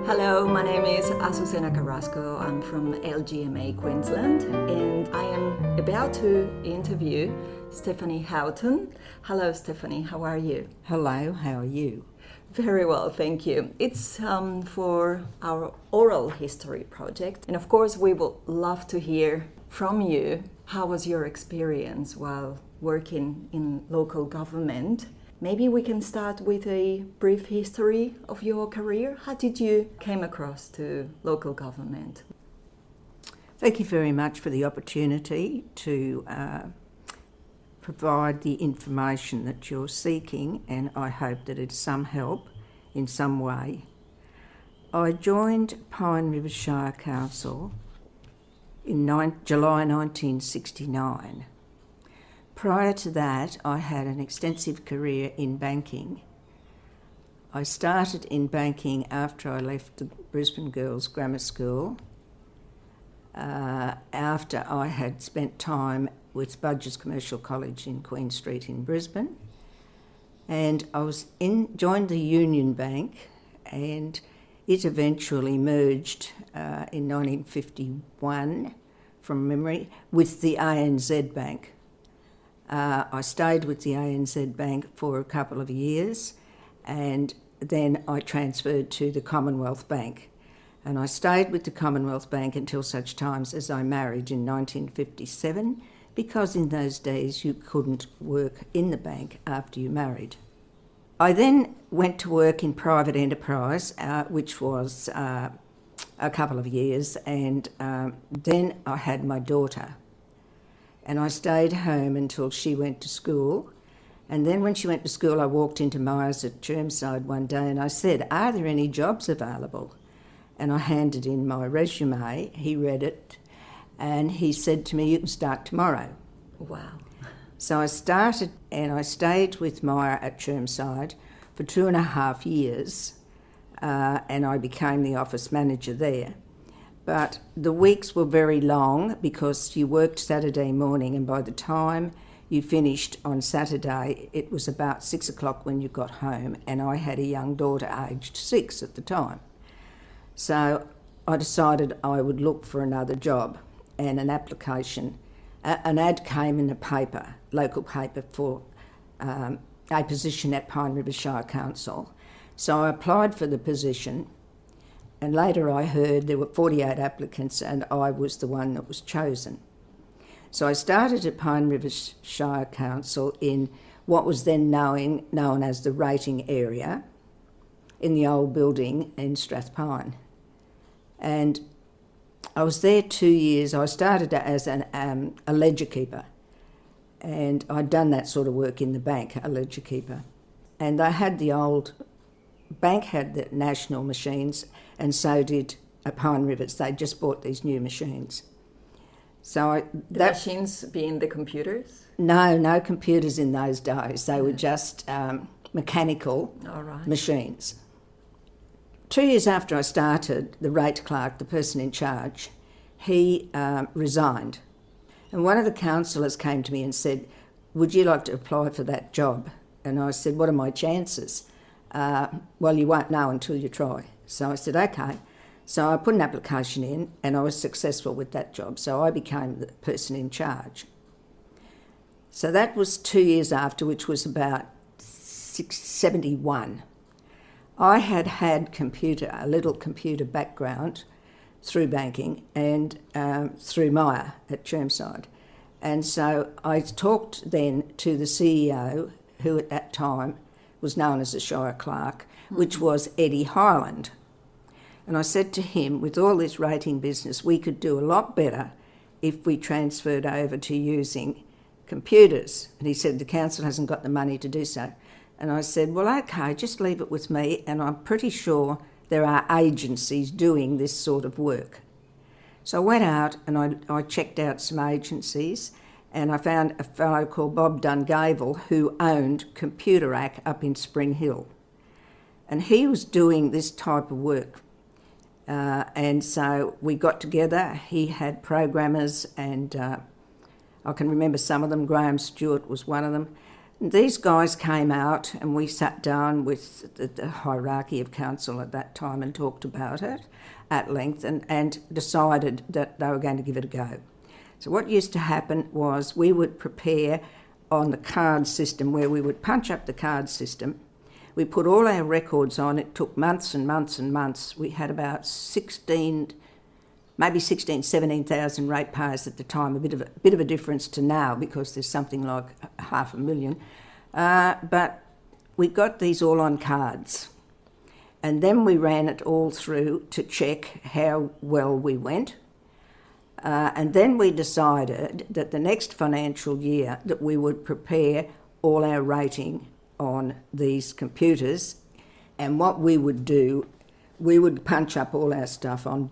Hello, my name is Azucena Carrasco. I'm from LGMA Queensland, and I am about to interview Stephanie Houghton. Hello, Stephanie, how are you? Hello, how are you? Very well, thank you. It's for our oral history project, and of course we would love to hear from you. How was your experience while working in local government? Maybe we can start with a brief history of your career. How did you came across to local government? Thank you very much for the opportunity to provide the information that you're seeking, and I hope that it's some help in some way. I joined Pine River Shire Council in July 1969. Prior to that, I had an extensive career in banking. I started in banking after I left the Brisbane Girls Grammar School, after I had spent time with Budges Commercial College in Queen Street in Brisbane. And I joined the Union Bank, and it eventually merged in 1951, from memory, with the ANZ Bank. I stayed with the ANZ Bank for a couple of years, and then I transferred to the Commonwealth Bank. And I stayed with the Commonwealth Bank until such times as I married in 1957, because in those days you couldn't work in the bank after you married. I then went to work in private enterprise, which was a couple of years, and then I had my daughter. And I stayed home until she went to school. And then when she went to school, I walked into Myers at Chermside one day and I said, "Are there any jobs available?" And I handed in my resume. He read it and he said to me, "You can start tomorrow." Wow. So I started, and I stayed with Myer at Chermside for 2.5 years, and I became the office manager there. But the weeks were very long because you worked Saturday morning, and by the time you finished on Saturday, it was about 6 o'clock when you got home, and I had a young daughter aged 6 at the time. So I decided I would look for another job, and an ad came in the paper, local paper, for a position at Pine River Shire Council. So I applied for the position, and later I heard there were 48 applicants and I was the one that was chosen. So I started at Pine River Shire Council in what was then known as the rating area, in the old building in Strathpine. And I was there 2 years. I started as a ledger keeper, and I'd done that sort of work in the bank, a ledger keeper. And they had the old bank had the national machines, and so did Pine Rivers. They just bought these new machines. So the machines being the computers? No computers in those days. They were just mechanical machines. 2 years after I started, the rate clerk, the person in charge, he resigned. And one of the councillors came to me and said, "Would you like to apply for that job?" And I said, "What are my chances?" "Well, you won't know until you try." So I said, "Okay." So I put an application in and I was successful with that job. So I became the person in charge. So that was 2 years after, which was about 1971. I had a little computer background through banking and through Myer at Chermside. And so I talked then to the CEO, who at that time was known as a Shire Clerk, which was Eddie Hyland. And I said to him, with all this rating business, we could do a lot better if we transferred over to using computers. And he said, the council hasn't got the money to do so. And I said, well, okay, just leave it with me, and I'm pretty sure there are agencies doing this sort of work. So I went out and I checked out some agencies, and I found a fellow called Bob Dungavel who owned Computerac up in Spring Hill. And he was doing this type of work. And so we got together. He had programmers, and I can remember some of them. Graham Stewart was one of them. These guys came out and we sat down with the hierarchy of council at that time and talked about it at length and decided that they were going to give it a go. So what used to happen was we would prepare on the card system where we would punch up the card system. We put all our records on. It took months and months and months. We had about 17,000 ratepayers at the time, a bit of a difference to now because there's something like 500,000. But we got these all on cards. And then we ran it all through to check how well we went. And then we decided that the next financial year that we would prepare all our rating on these computers, and what we would do, we would punch up all our stuff on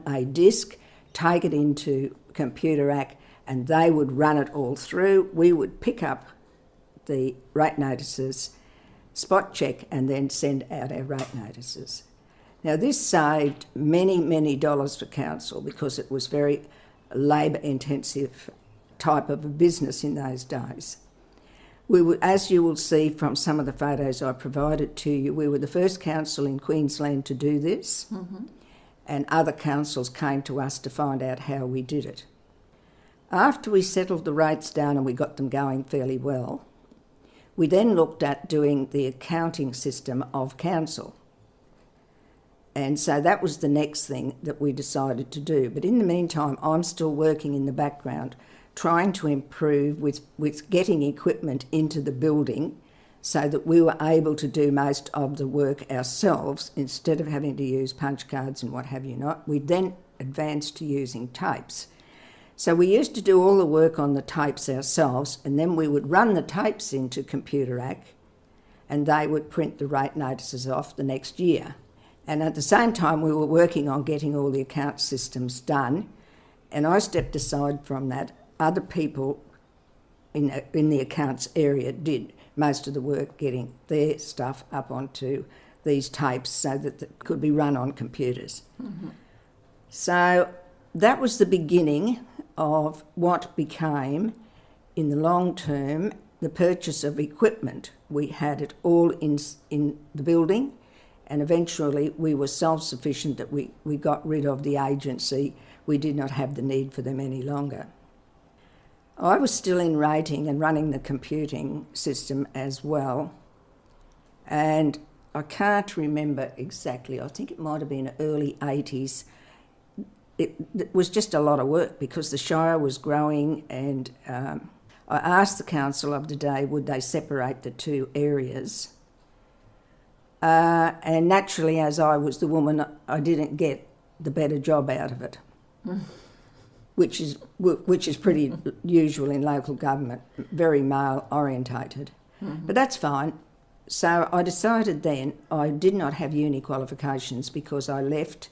a disk, take it into Computerac, and they would run it all through. We would pick up the rate notices, spot check, and then send out our rate notices. Now this saved many, many dollars for council because it was very labour-intensive type of a business in those days. We were, as you will see from some of the photos I provided to you, we were the first council in Queensland to do this, and other councils came to us to find out how we did it. After we settled the rates down and we got them going fairly well, we then looked at doing the accounting system of council. And so that was the next thing that we decided to do. But in the meantime, I'm still working in the background, trying to improve with getting equipment into the building so that we were able to do most of the work ourselves instead of having to use punch cards and what have you not. We then advanced to using tapes. So we used to do all the work on the tapes ourselves, and then we would run the tapes into Computerac and they would print the rate notices off the next year. And at the same time, we were working on getting all the account systems done, and I stepped aside from that. Other people in the accounts area did most of the work getting their stuff up onto these tapes so that it could be run on computers. So that was the beginning of what became, in the long term, the purchase of equipment. We had it all in the building, and eventually we were self-sufficient that we got rid of the agency. We did not have the need for them any longer. I was still in rating and running the computing system as well, and I can't remember exactly. I think it might have been early 80s. It was just a lot of work because the Shire was growing, and I asked the council of the day would they separate the two areas. And naturally, as I was the woman, I didn't get the better job out of it, which is pretty usual in local government, very male orientated. But that's fine. So I decided then I did not have uni qualifications because I left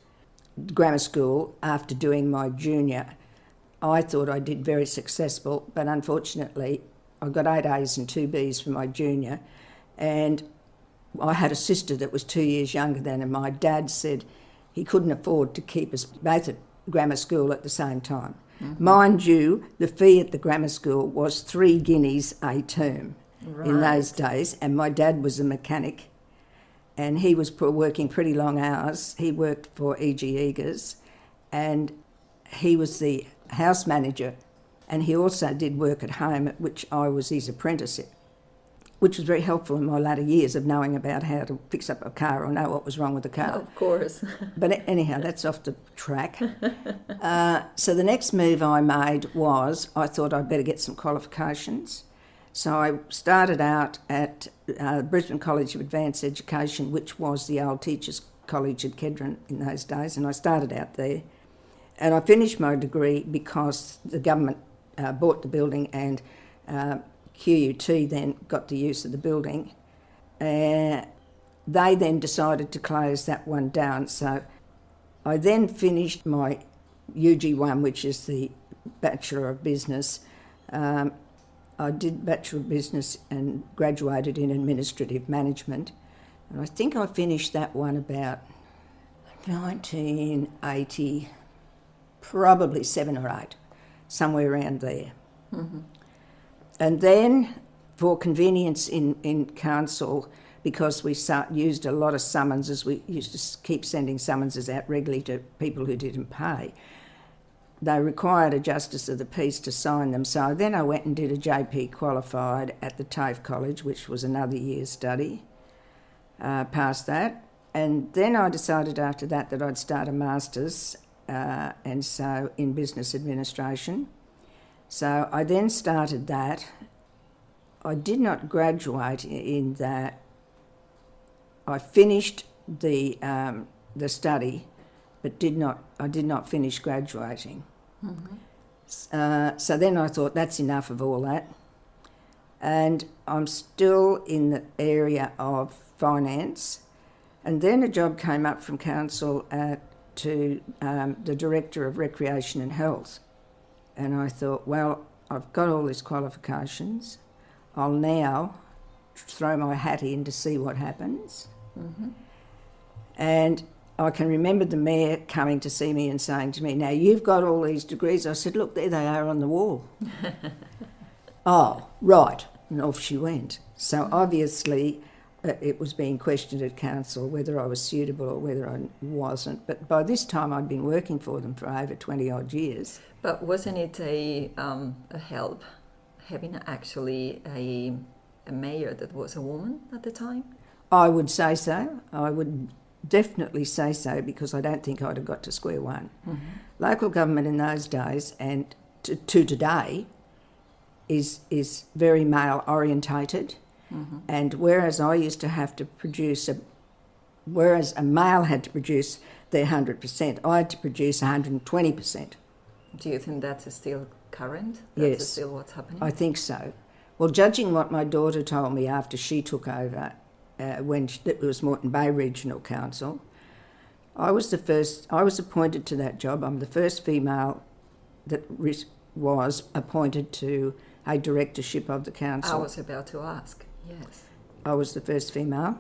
grammar school after doing my junior. I thought I did very successful, but unfortunately I got 8 A's and 2 B's for my junior, and I had a sister that was 2 years younger than, and my dad said he couldn't afford to keep us both at grammar school at the same time. Mind you, the fee at the grammar school was 3 guineas a term in those days, and my dad was a mechanic, and he was working pretty long hours. He worked for E.G. Eagers, and he was the house manager, and he also did work at home, at which I was his apprentice, which was very helpful in my latter years of knowing about how to fix up a car or know what was wrong with the car. Of course. But anyhow, that's off the track. So the next move I made was I thought I'd better get some qualifications. So I started out at Brisbane College of Advanced Education, which was the old Teachers' College at Kedron in those days, and I started out there. And I finished my degree because the government bought the building, and QUT then got the use of the building. They then decided to close that one down. So I then finished my UG1, which is the Bachelor of Business. I did Bachelor of Business and graduated in Administrative Management. And I think I finished that one about 1980, probably 7 or 8, somewhere around there. And then for convenience in council, because we used a lot of summonses, we used to keep sending summonses out regularly to people who didn't pay. They required a Justice of the Peace to sign them. So then I went and did a JP qualified at the TAFE College, which was another year's study, past that. And then I decided after that that I'd start a master's, and so in business administration. So I then started that. I did not graduate in that. I finished the study, but I did not finish graduating. Mm-hmm. So then I thought, that's enough of all that. And I'm still in the area of finance. And then a job came up from council to the Director of Recreation and Health. And I thought, well, I've got all these qualifications. I'll now throw my hat in to see what happens. Mm-hmm. And I can remember the mayor coming to see me and saying to me, now you've got all these degrees. I said, look, there they are on the wall. Oh, right. And off she went. So obviously it was being questioned at council whether I was suitable or whether I wasn't. But by this time I'd been working for them for over 20 odd years. But wasn't it a help having actually a mayor that was a woman at the time? I would say so. I would definitely say so, because I don't think I'd have got to square one. Mm-hmm. Local government in those days and to today is very male orientated. Mm-hmm. And whereas I used to have to produce whereas a male had to produce their 100%, I had to produce 120%. Do you think that's still current? Yes. That's still what's happening? I think so. Well, judging what my daughter told me after she took over, when it was Moreton Bay Regional Council, I was appointed to that job. I'm the first female that was appointed to a directorship of the council. I was about to ask, yes. I was the first female.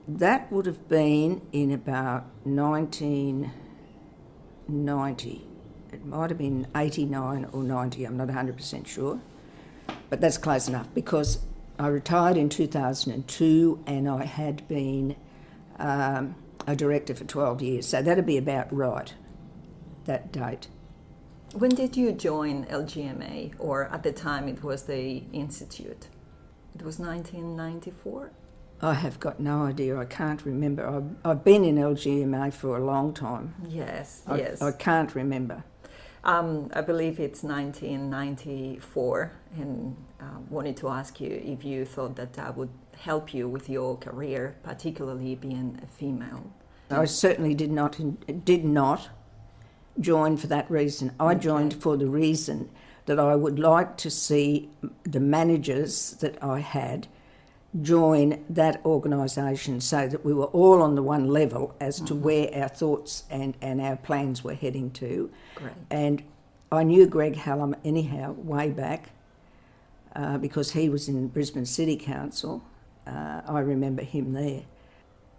That would have been in about 1990. It might have been 89 or 90, I'm not 100% sure. But that's close enough, because I retired in 2002 and I had been a director for 12 years. So that'd be about right, that date. When did you join LGMA, or at the time it was the Institute? It was 1994? I have got no idea. I can't remember. I've been in LGMA for a long time. Yes. I can't remember. I believe it's 1994, and wanted to ask you if you thought that would help you with your career, particularly being a female. I certainly did not join for that reason. I joined for the reason that I would like to see the managers that I had join that organisation, so that we were all on the one level as to where our thoughts and our plans were heading to. Great. And I knew Greg Hallam anyhow way back, because he was in Brisbane City Council. I remember him there.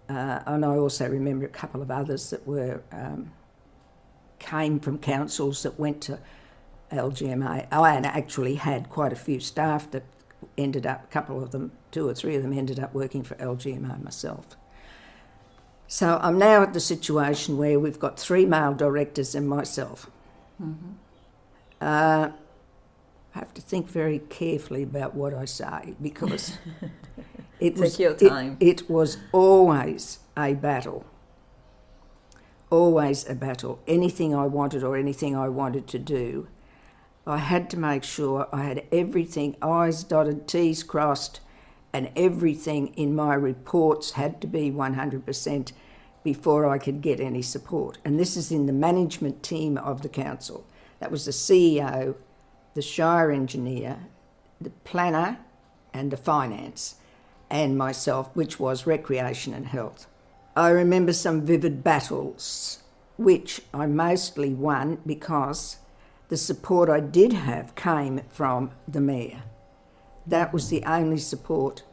And I also remember a couple of others that came from councils that went to LGMA. I actually had quite a few staff that ended up, a couple of them, 2 or 3 of them ended up working for LGMA myself. So I'm now at the situation where we've got 3 male directors and myself. Mm-hmm. I have to think very carefully about what I say, because Take your time. It was always a battle. Always a battle. Anything I wanted or anything I wanted to do, I had to make sure I had everything, I's dotted, T's crossed, and everything in my reports had to be 100% before I could get any support. And this is in the management team of the council. That was the CEO, the shire engineer, the planner, and the finance, and myself, which was recreation and health. I remember some vivid battles, which I mostly won because the support I did have came from the mayor. That was the only support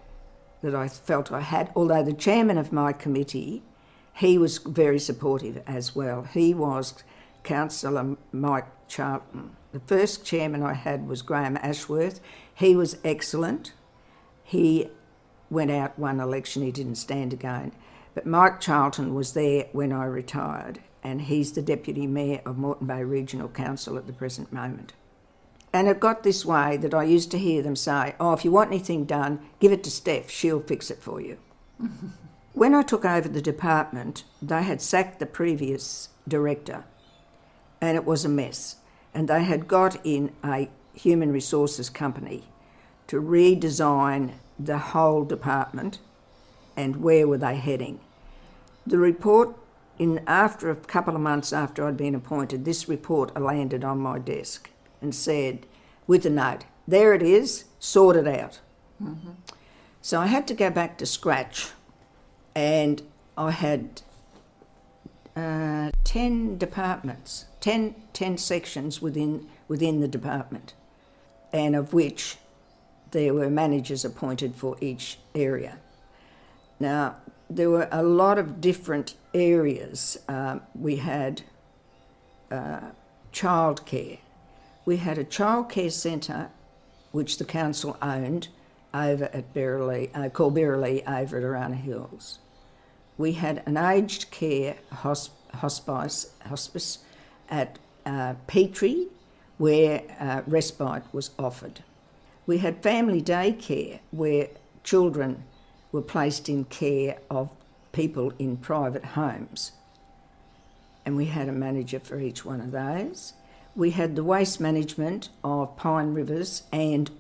that I felt I had, although the chairman of my committee, he was very supportive as well. He was Councillor Mike Charlton. The first chairman I had was Graham Ashworth. He was excellent. He went out one election, he didn't stand again. But Mike Charlton was there when I retired, and he's the Deputy Mayor of Moreton Bay Regional Council at the present moment. And it got this way that I used to hear them say, oh, if you want anything done, give it to Steph, she'll fix it for you. When I took over the department, they had sacked the previous director, and it was a mess. And they had got in a human resources company to redesign the whole department and where were they heading. The report, after a couple of months after I'd been appointed, this report landed on my desk and said, with a note, there it is, sort it out. Mm-hmm. So I had to go back to scratch, and I had 10 departments, 10 sections within the department, and of which there were managers appointed for each area. Now, there were a lot of different areas. We had childcare. We had a childcare centre which the council owned over at called Berrily over at Arana Hills. We had an aged care hospice at Petrie, where respite was offered. We had family daycare where children were placed in care of people in private homes, and we had a manager for each one of those. We had the waste management of Pine Rivers, and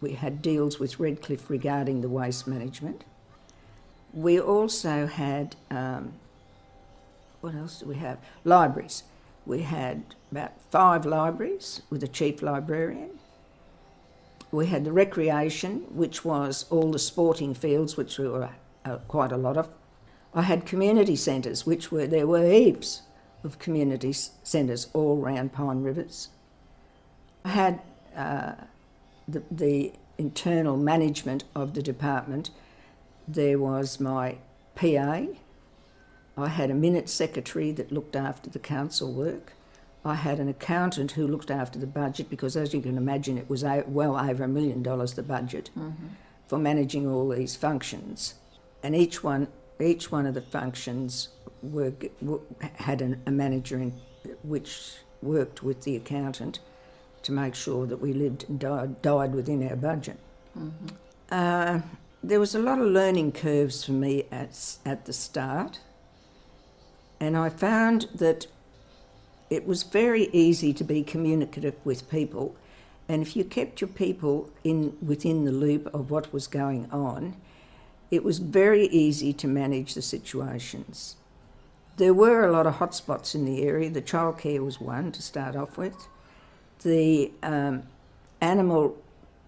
we had deals with Redcliffe regarding the waste management. We also had, what else do we have? Libraries. We had about 5 libraries with a chief librarian. We had the recreation, which was all the sporting fields, which there were quite a lot of. I had community centres, there were heaps of community centres all around Pine Rivers. I had the internal management of the department. There was my PA. I had a minute secretary that looked after the council work. I had an accountant who looked after the budget, because as you can imagine, it was well over $1 million, the budget, for managing all these functions. And each one of the functions had a manager which worked with the accountant to make sure that we lived and died within our budget. Mm-hmm. There was a lot of learning curves for me at the start, and I found that it was very easy to be communicative with people, and if you kept your people within the loop of what was going on, it was very easy to manage the situations. There were a lot of hotspots in the area. The childcare was one to start off with. The animal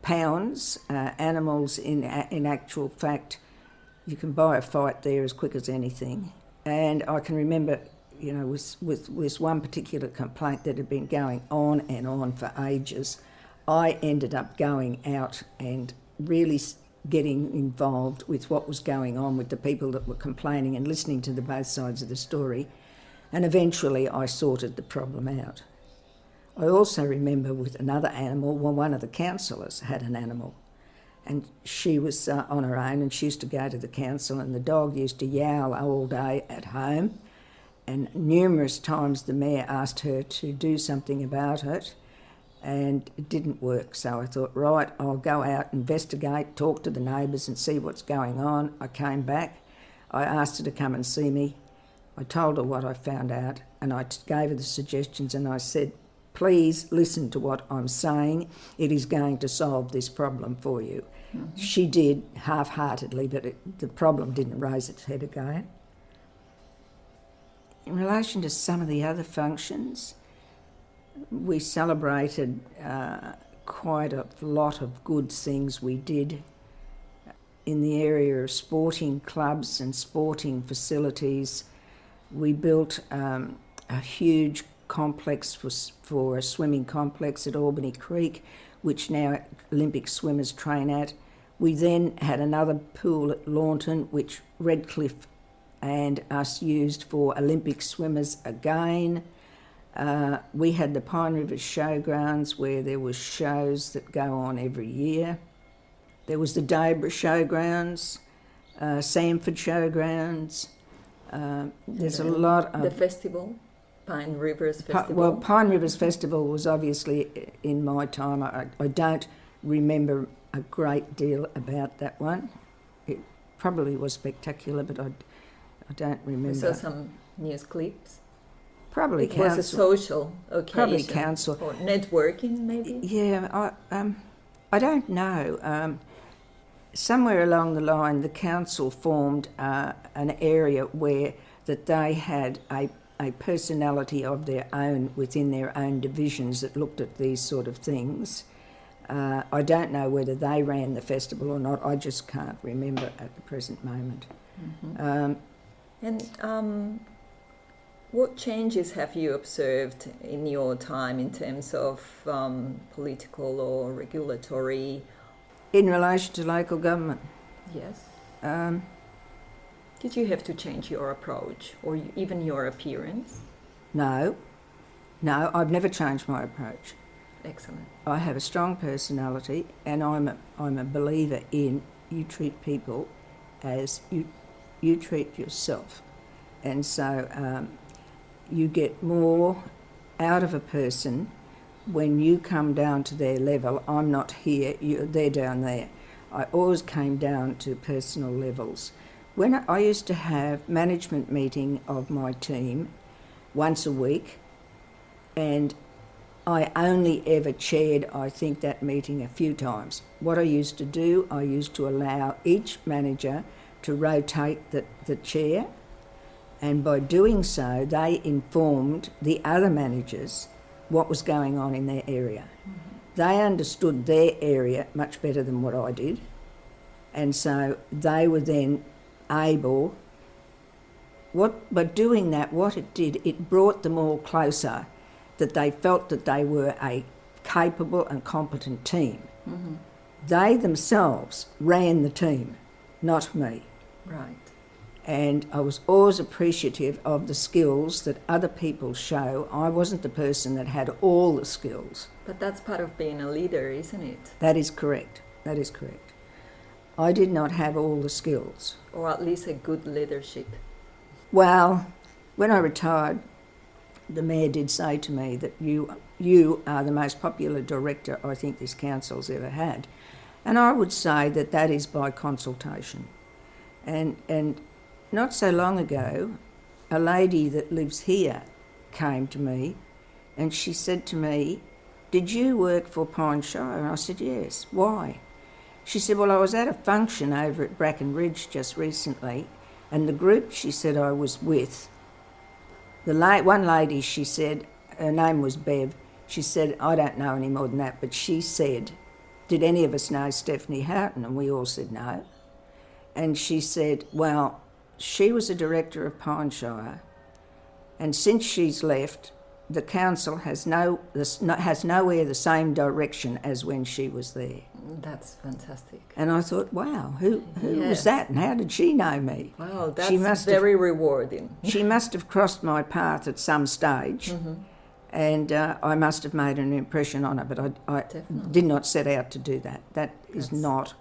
pounds, animals in actual fact, you can buy a fight there as quick as anything. And I can remember, with one particular complaint that had been going on and on for ages, I ended up going out and really getting involved with what was going on with the people that were complaining and listening to both sides of the story. And eventually I sorted the problem out. I also remember with another animal, one of the councillors had an animal, and she was on her own, and she used to go to the council, and the dog used to yowl all day at home, and numerous times the mayor asked her to do something about it, and it didn't work. So I thought, right, I'll go out, investigate, talk to the neighbours and see what's going on. I came back, I asked her to come and see me. I told her what I found out, and I gave her the suggestions, and I said, please listen to what I'm saying. It is going to solve this problem for you. Mm-hmm. She did, half-heartedly, but the problem didn't raise its head again. In relation to some of the other functions, we celebrated quite a lot of good things we did in the area of sporting clubs and sporting facilities. We built a huge complex for a swimming complex at Albany Creek, which now Olympic swimmers train at. We then had another pool at Houghton, which Redcliffe and us used for Olympic swimmers again. We had the Pine Rivers Showgrounds, where there were shows that go on every year. There was the Debra Showgrounds, Samford Showgrounds. There's a lot of... The festival, Pine Rivers Festival. Pine Rivers Festival was obviously in my time. I don't remember a great deal about that one. It probably was spectacular, but I don't remember. We saw some news clips. Probably it council. Was a social occasion. Probably council. Or networking, maybe? Yeah, I don't know. Somewhere along the line, the council formed an area where that they had a personality of their own within their own divisions that looked at these sort of things. I don't know whether they ran the festival or not. I just can't remember at the present moment. And what changes have you observed in your time in terms of political or regulatory? In relation to local government? Yes. Did you have to change your approach or even your appearance? No, I've never changed my approach. Excellent. I have a strong personality, and I'm a believer in you treat people as you treat yourself, and so you get more out of a person when you come down to their level. I'm not here, they're down there. I always came down to personal levels. When I used to have management meeting of my team once a week, and I only ever chaired, I think, that meeting a few times. What I used to do, I used to allow each manager to rotate the chair, and by doing so, they informed the other managers what was going on in their area. They understood their area much better than what I did, and so they were then able, by doing that, what it did, it brought them all closer, that they felt that they were a capable and competent team. They themselves ran the team, not me. Right. And I was always appreciative of the skills that other people show. I wasn't the person that had all the skills. But that's part of being a leader, isn't it? That is correct. That is correct. I did not have all the skills. Or at least a good leadership. Well, when I retired, the mayor did say to me that you are the most popular director I think this council's ever had. And I would say that that is by consultation. And not so long ago, a lady that lives here came to me and she said to me, "Did you work for Pine Shire?" And I said, "Yes." "Why?" She said, "Well, I was at a function over at Bracken Ridge just recently, and the group," she said, "I was with, one lady," she said, her name was Bev, she said, I don't know any more than that, but she said, "Did any of us know Stephanie Houghton?" And we all said no. And she said, "Well, she was a director of Pine Shire, and since she's left, the council has nowhere the same direction as when she was there." That's fantastic. And I thought, wow, who Yes. was that, and how did she know me? Wow, that's very rewarding. She must have crossed my path at some stage, and I must have made an impression on her, but I did not set out to do that. That is not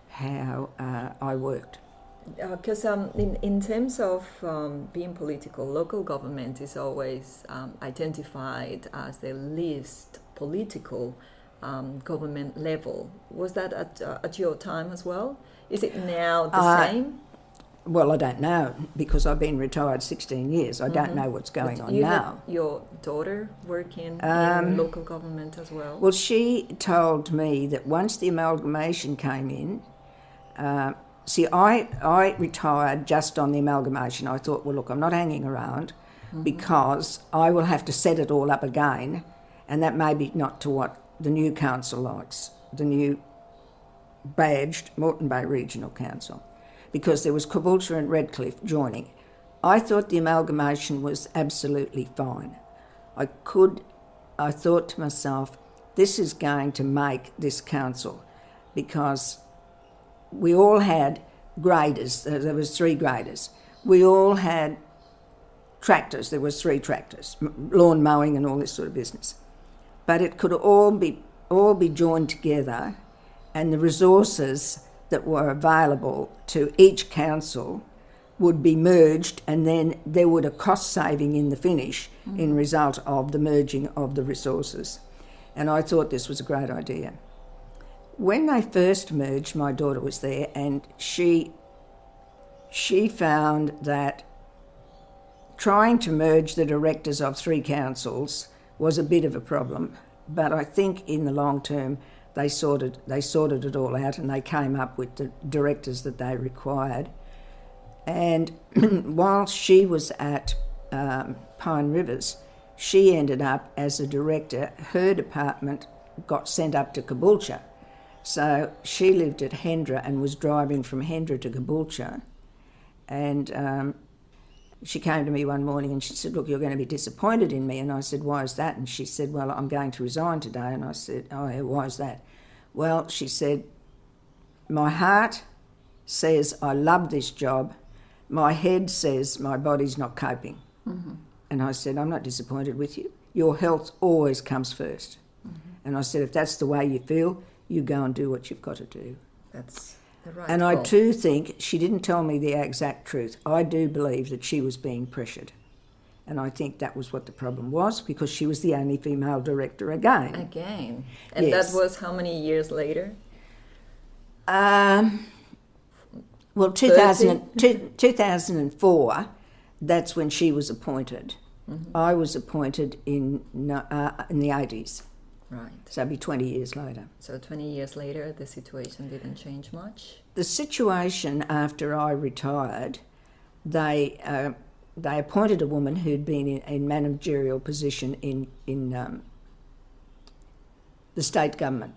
how I worked. Because in terms of being political, local government is always identified as the least political government level. Was that at your time as well? Is it now the same? Well, I don't know, because I've been retired 16 years. I don't know what's going on now. Had your daughter working in local government as well? Well, she told me that once the amalgamation came in, I retired just on the amalgamation. I thought, well, look, I'm not hanging around because I will have to set it all up again, and that may be not to what the new council likes, the new badged Moreton Bay Regional Council, because there was Caboolture and Redcliffe joining. I thought the amalgamation was absolutely fine. I thought to myself, this is going to make this council, because we all had graders. There was 3 graders. We all had tractors. There was 3 tractors, lawn mowing and all this sort of business. But it could all be joined together, and the resources that were available to each council would be merged, and then there would a cost saving in the finish in result of the merging of the resources. And I thought this was a great idea. When they first merged, my daughter was there, and she found that trying to merge the directors of 3 councils was a bit of a problem, but I think in the long term they sorted it all out, and they came up with the directors that they required. And while she was at Pine Rivers, she ended up as a director. Her department got sent up to Caboolture. So she lived at Hendra and was driving from Hendra to Caboolture. And she came to me one morning and she said, "Look, you're going to be disappointed in me." And I said, "Why is that?" And she said, "Well, I'm going to resign today." And I said, "Oh, yeah, why is that?" Well, she said, "My heart says I love this job. My head says my body's not coping." Mm-hmm. And I said, "I'm not disappointed with you. Your health always comes first." Mm-hmm. And I said, "If that's the way you feel, you go and do what you've got to do." That's the right And call. I too think, she didn't tell me the exact truth, I do believe that she was being pressured. And I think that was what the problem was, because she was the only female director again. And yes. That was how many years later? Well, 2004, that's when she was appointed. Mm-hmm. I was appointed in the 80s. Right. So it'd be 20 years later. So 20 years later, the situation didn't change much? The situation after I retired, they appointed a woman who'd been in managerial position in the state government.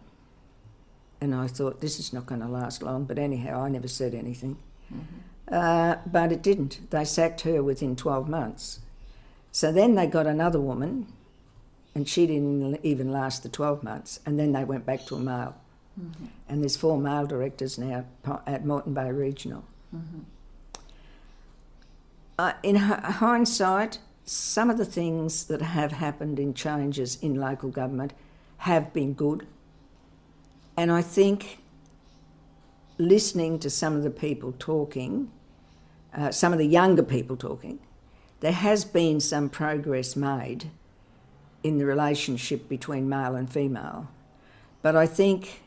And I thought, this is not going to last long. But anyhow, I never said anything. Mm-hmm. But it didn't. They sacked her within 12 months. So then they got another woman, and she didn't even last the 12 months. And then they went back to a male. Mm-hmm. And there's 4 male directors now at Moreton Bay Regional. Mm-hmm. In hindsight, some of the things that have happened in changes in local government have been good. And I think listening to some of the people talking, some of the younger people talking, there has been some progress made in the relationship between male and female. But I think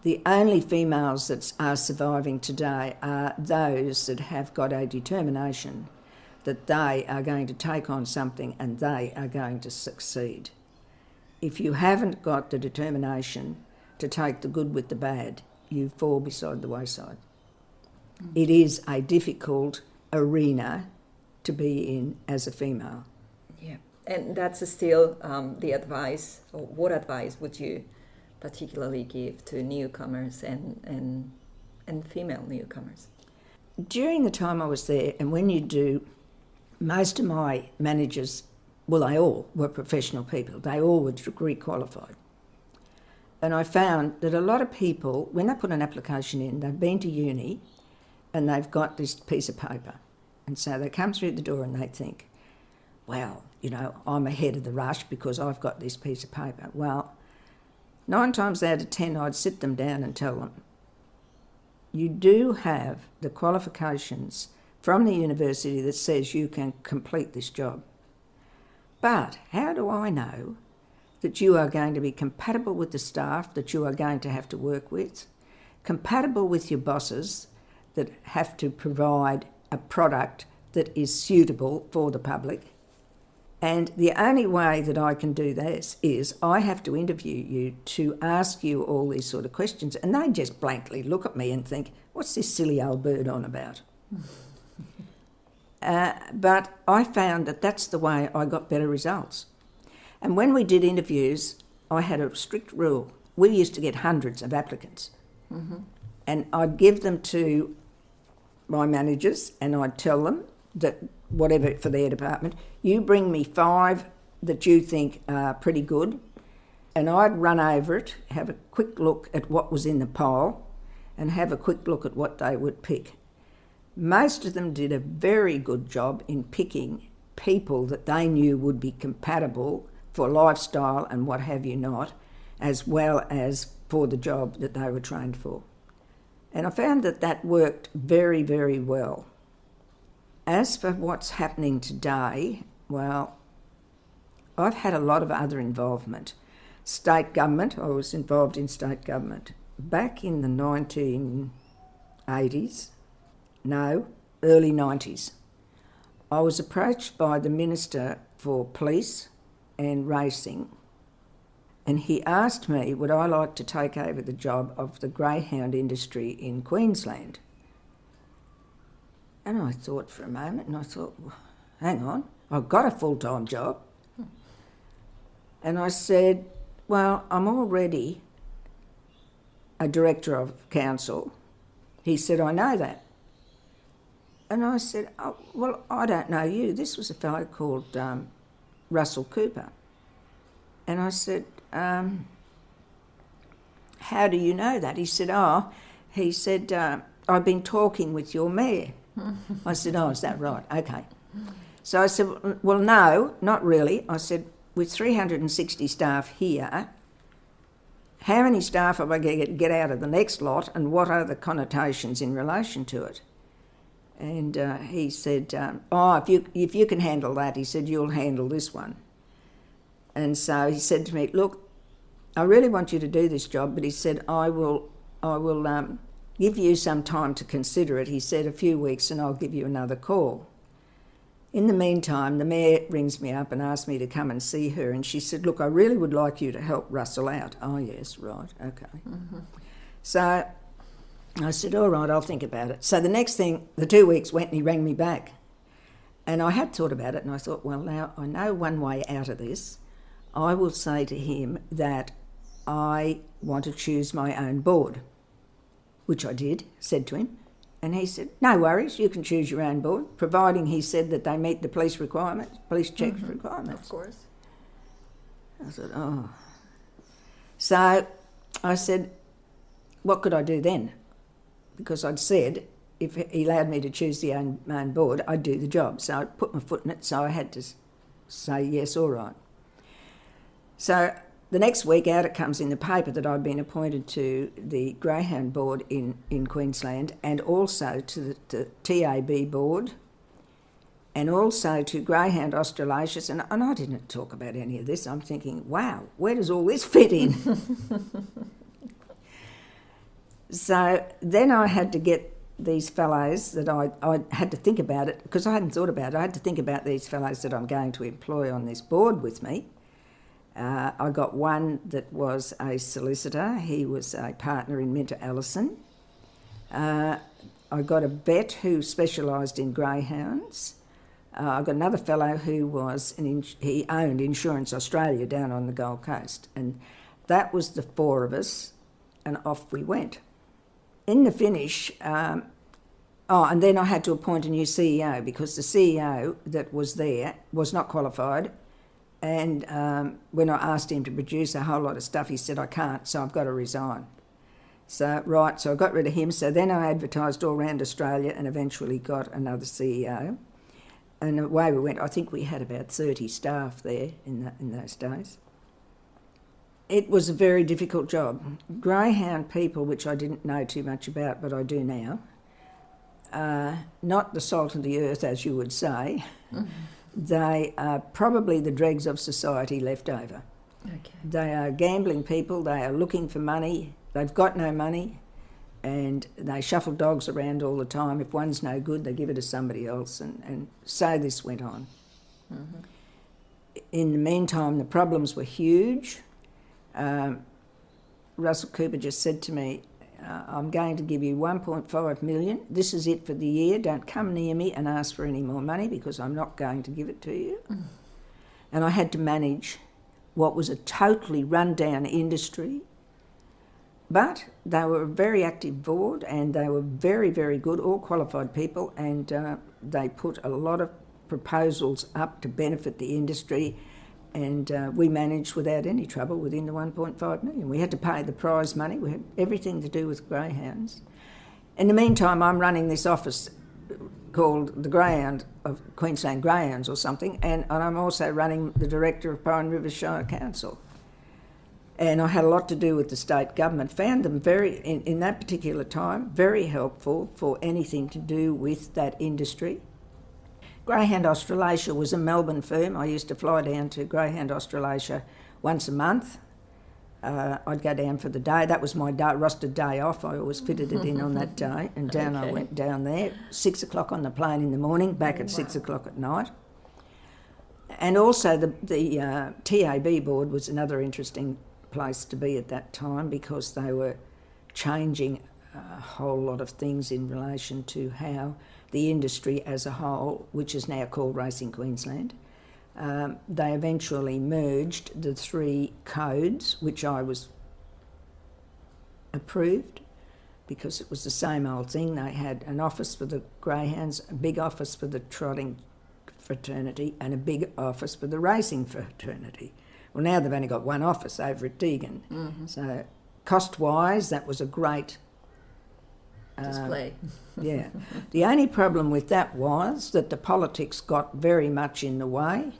the only females that are surviving today are those that have got a determination that they are going to take on something and they are going to succeed. If you haven't got the determination to take the good with the bad, you fall beside the wayside. Mm. It is a difficult arena to be in as a female. Yeah, and that's still the advice, or what advice would you particularly give to newcomers and female newcomers? During the time I was there, and when you do, most of my managers, well, they all were professional people. They all were degree qualified. And I found that a lot of people, when they put an application in, they've been to uni and they've got this piece of paper. And so they come through the door and they think, well, you know, I'm ahead of the rush because I've got this piece of paper. Well, 9 times out of 10, I'd sit them down and tell them, you do have the qualifications from the university that says you can complete this job. But how do I know that you are going to be compatible with the staff that you are going to have to work with, compatible with your bosses that have to provide a product that is suitable for the public? And the only way that I can do this is I have to interview you to ask you all these sort of questions, and they just blankly look at me and think, what's this silly old bird on about? But I found that that's the way I got better results. And when we did interviews, I had a strict rule. We used to get hundreds of applicants. Mm-hmm. And I'd give them to my managers and I'd tell them that whatever for their department, you bring me 5 that you think are pretty good, and I'd run over it, have a quick look at what was in the pile and have a quick look at what they would pick. Most of them did a very good job in picking people that they knew would be compatible for lifestyle and what have you not, as well as for the job that they were trained for. And I found that that worked very, very well. As for what's happening today, well, I've had a lot of other involvement. State government, I was involved in state government. Back in the 1980s, no, early 90s, I was approached by the Minister for Police and Racing, and he asked me would I like to take over the job of the greyhound industry in Queensland. And I thought for a moment, and I thought, well, hang on, I've got a full-time job. And I said, well, I'm already a director of council. He said, I know that. And I said, oh, well, I don't know you. This was a fellow called Russell Cooper. And I said, how do you know that? He said, I've been talking with your mayor. I said, oh, is that right? Okay. So I said, well, no, not really. I said, with 360 staff here, how many staff am I going to get out of the next lot, and what are the connotations in relation to it? And he said, if you can handle that, he said, you'll handle this one. And so he said to me, look, I really want you to do this job, but he said, I will give you some time to consider it. He said, a few weeks, and I'll give you another call. In the meantime, the mayor rings me up and asks me to come and see her, and she said, look, I really would like you to help Russell out. Oh, yes, right, okay. Mm-hmm. So I said, all right, I'll think about it. So the next thing, the 2 weeks went and he rang me back. And I had thought about it, and I thought, well, now I know one way out of this. I will say to him that I want to choose my own board, which I did, said to him. And he said, no worries, you can choose your own board, providing, he said, that they meet the police requirements, police checks requirements. Of course. I said, oh. So I said, what could I do then? Because I'd said if he allowed me to choose the own board, I'd do the job. So I put my foot in it, so I had to say yes, all right. So the next week out it comes in the paper that I'd been appointed to the Greyhound Board in Queensland, and also to the TAB Board, and also to Greyhound Australasia, and I didn't talk about any of this. I'm thinking, wow, where does all this fit in? So then I had to get these fellows that I had to think about it, because I hadn't thought about it. I had to think about these fellows that I'm going to employ on this board with me. I got one that was a solicitor. He was a partner in Minter Allison. I got a vet who specialised in greyhounds. I got another fellow who he owned Insurance Australia down on the Gold Coast. And that was the four of us, and off we went. In the finish, and then I had to appoint a new CEO, because the CEO that was there was not qualified. And when I asked him to produce a whole lot of stuff, he said, I can't, so I've got to resign. So I got rid of him. So then I advertised all around Australia and eventually got another CEO. And away we went. I think we had about 30 staff there in those days. It was a very difficult job. Greyhound people, which I didn't know too much about, but I do now, not the salt of the earth, as you would say. Mm-hmm. They are probably the dregs of society left over. Okay. They are gambling people, they are looking for money, they've got no money, and they shuffle dogs around all the time. If one's no good, they give it to somebody else, and so this went on. Mm-hmm. In the meantime, the problems were huge. Russell Cooper just said to me, I'm going to give you 1.5 million. This is it for the year. Don't come near me and ask for any more money, because I'm not going to give it to you. Mm. And I had to manage what was a totally run-down industry. But they were a very active board, and they were very, very good, all qualified people, and they put a lot of proposals up to benefit the industry. And we managed without any trouble within the 1.5 million. We had to pay the prize money. We had everything to do with greyhounds. In the meantime, I'm running this office called the Greyhound of Queensland Greyhounds or something, and I'm also running the director of Pine River Shire Council. And I had a lot to do with the state government. Found them in that particular time, very helpful for anything to do with that industry. Greyhound Australasia was a Melbourne firm. I used to fly down to Greyhound Australasia once a month. I'd go down for the day. That was my rostered day off. I always fitted it in on that day. And down I went down there, 6 o'clock on the plane in the morning, back at 6 o'clock at night. And also the TAB board was another interesting place to be at that time, because they were changing a whole lot of things in relation to how the industry as a whole, which is now called Racing Queensland, they eventually merged the 3 codes, which I was approved because it was the same old thing. They had an office for the greyhounds, a big office for the trotting fraternity, and a big office for the racing fraternity. Well, now they've only got one office over at Deagon. Mm-hmm. So cost-wise, that was a great display. Yeah. The only problem with that was that the politics got very much in the way,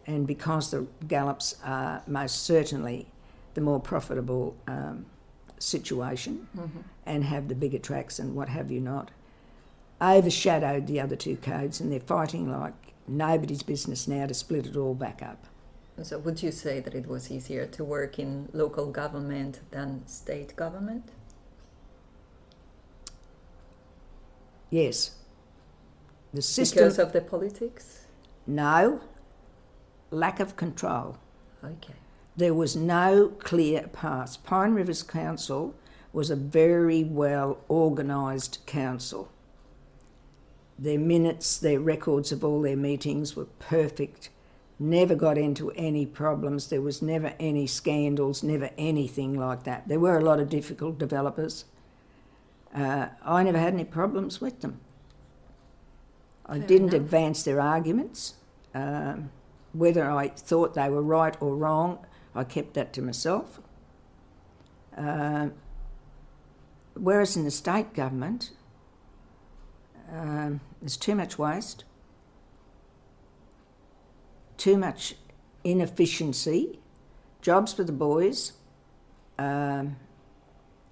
and because the gallops are most certainly the more profitable situation and have the bigger tracks and what have you not, overshadowed the other 2 codes, and they're fighting like nobody's business now to split it all back up. So would you say that it was easier to work in local government than state government? Yes. The system... Because of the politics? No. Lack of control. Okay. There was no clear path. Pine Rivers Council was a very well organised council. Their minutes, their records of all their meetings were perfect. Never got into any problems. There was never any scandals, never anything like that. There were a lot of difficult developers. I never had any problems with them. I didn't advance their arguments. Whether I thought they were right or wrong, I kept that to myself. Whereas in the state government, there's too much waste, too much inefficiency, jobs for the boys, and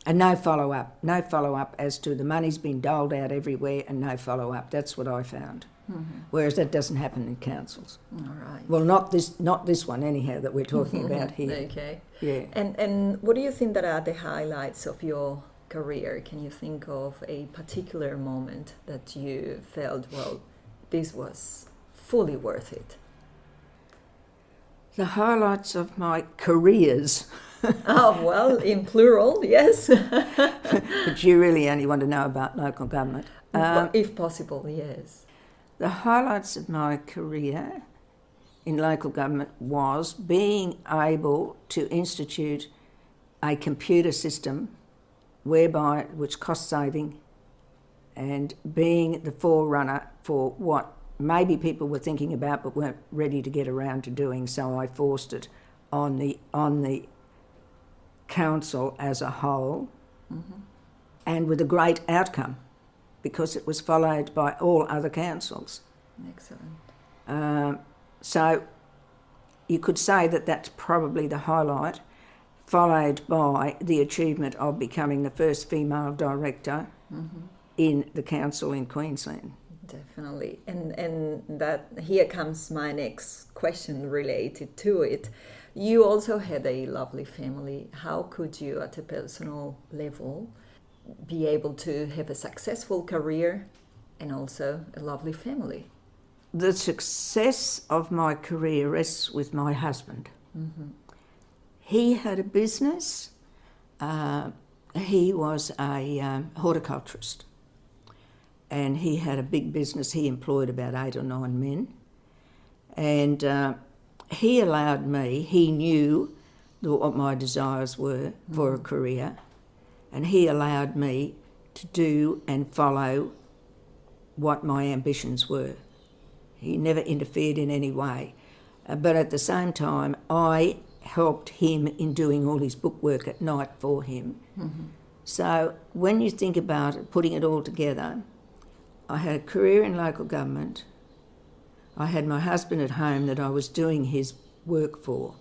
no follow-up. No follow-up as to the money's been doled out everywhere and no follow-up. That's what I found. Mm-hmm. Whereas that doesn't happen in councils. All right. Well, not this one anyhow that we're talking about here. Okay. Yeah. And what do you think that are the highlights of your career? Can you think of a particular moment that you felt, well, this was fully worth it? The highlights of my careers. Oh, well, in plural, yes. But you really only want to know about local government. If possible, yes. The highlights of my career in local government was being able to institute a computer system which cost saving, and being the forerunner for what maybe people were thinking about but weren't ready to get around to doing, so I forced it on the council as a whole, and with a great outcome, because it was followed by all other councils. Excellent. So you could say that that's probably the highlight, followed by the achievement of becoming the first female director in the council in Queensland. Definitely. And that here comes my next question related to it. You also had a lovely family. How could you, at a personal level, be able to have a successful career and also a lovely family? The success of my career rests with my husband. He had a business. He was a horticulturist, and he had a big business. He employed about 8 or 9 men, and he allowed me, he knew what my desires were for a career, and he allowed me to do and follow what my ambitions were. He never interfered in any way. But at the same time, I helped him in doing all his bookwork at night for him. So when you think about it, putting it all together, I had a career in local government. I had my husband at home that I was doing his work for.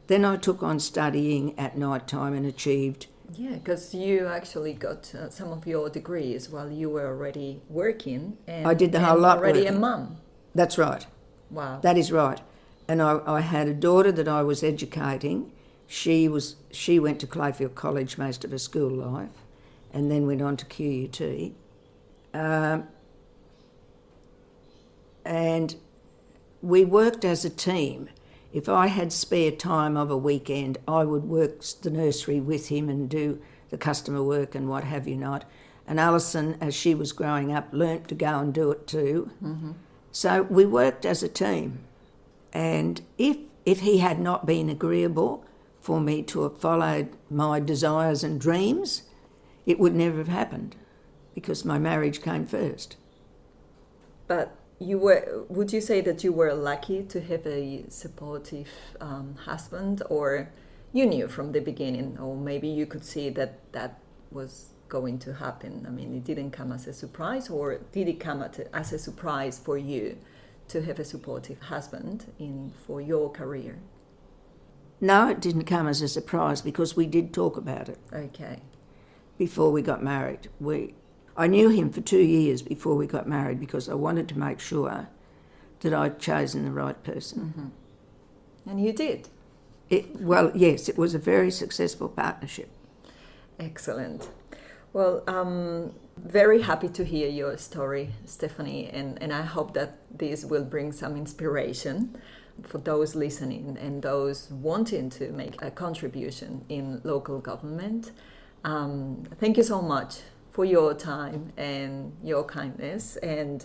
Then I took on studying at night time and achieved. Yeah, because you actually got some of your degrees while you were already working. And I did the whole lot already working. a mum. That's right. Wow. That is right. And I had a daughter that I was educating. She went to Clayfield College most of her school life, and then went on to QUT. And we worked as a team. If I had spare time of a weekend, I would work the nursery with him and do the customer work and what have you not. And Alison, as she was growing up, learnt to go and do it too. Mm-hmm. So we worked as a team. And if he had not been agreeable for me to have followed my desires and dreams, it would never have happened, because my marriage came first. But would you say that you were lucky to have a supportive husband, or you knew from the beginning, or maybe you could see that was going to happen? I mean, it didn't come as a surprise, or did it come as a surprise for you to have a supportive husband for your career? No, it didn't come as a surprise, because we did talk about it. Okay. Before we got married. I knew him for 2 years before we got married, because I wanted to make sure that I'd chosen the right person. Mm-hmm. And you did? Well, yes, it was a very successful partnership. Excellent. Well, very happy to hear your story, Stephanie, and I hope that this will bring some inspiration for those listening and those wanting to make a contribution in local government. Thank you so much for your time and your kindness, and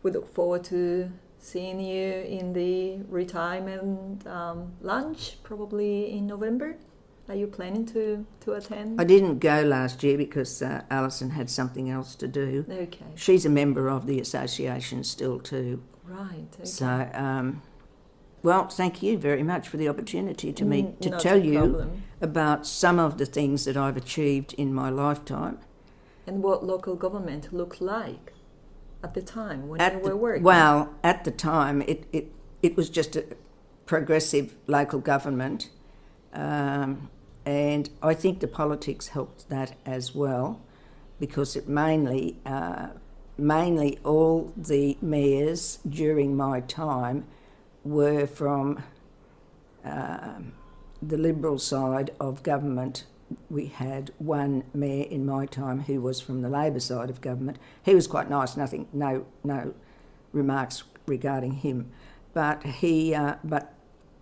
we look forward to seeing you in the retirement lunch, probably in November. Are you planning to attend? I didn't go last year because Alison had something else to do. Okay. She's a member of the association still too. Right. Okay. So, well, thank you very much for the opportunity to Not tell a you problem. about some of the things that I've achieved in my lifetime. And what local government looked like at the time when you were working? Well, at the time, it was just a progressive local government, and I think the politics helped that as well, because it mainly all the mayors during my time were from the Liberal side of government. We had one mayor in my time who was from the Labor side of government. He was quite nice, no remarks regarding him. But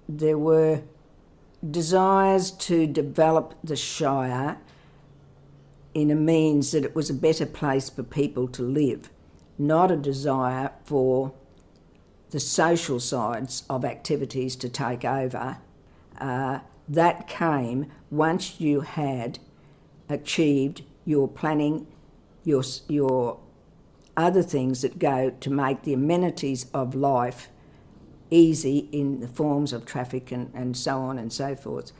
there were desires to develop the Shire in a means that it was a better place for people to live, not a desire for the social sides of activities to take over. That came once you had achieved your planning, your other things that go to make the amenities of life easy in the forms of traffic and so on and so forth,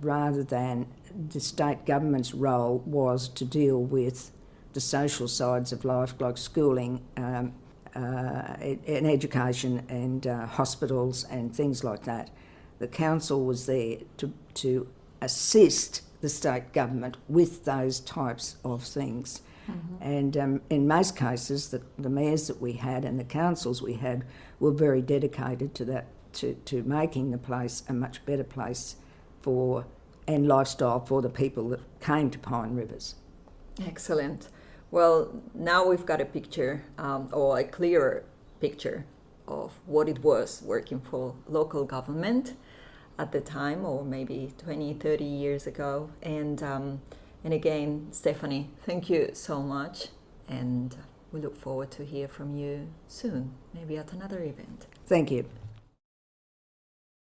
rather than the state government's role was to deal with the social sides of life, like schooling, and education and hospitals and things like that. The council was there to assist the state government with those types of things. Mm-hmm. And in most cases, the mayors that we had and the councils we had were very dedicated to that, to making the place a much better place and lifestyle for the people that came to Pine Rivers. Excellent. Well, now we've got a picture, or a clearer picture of what it was working for local government at the time, or maybe 20, 30 years ago. And again, Stephanie, thank you so much. And we look forward to hear from you soon, maybe at another event. Thank you.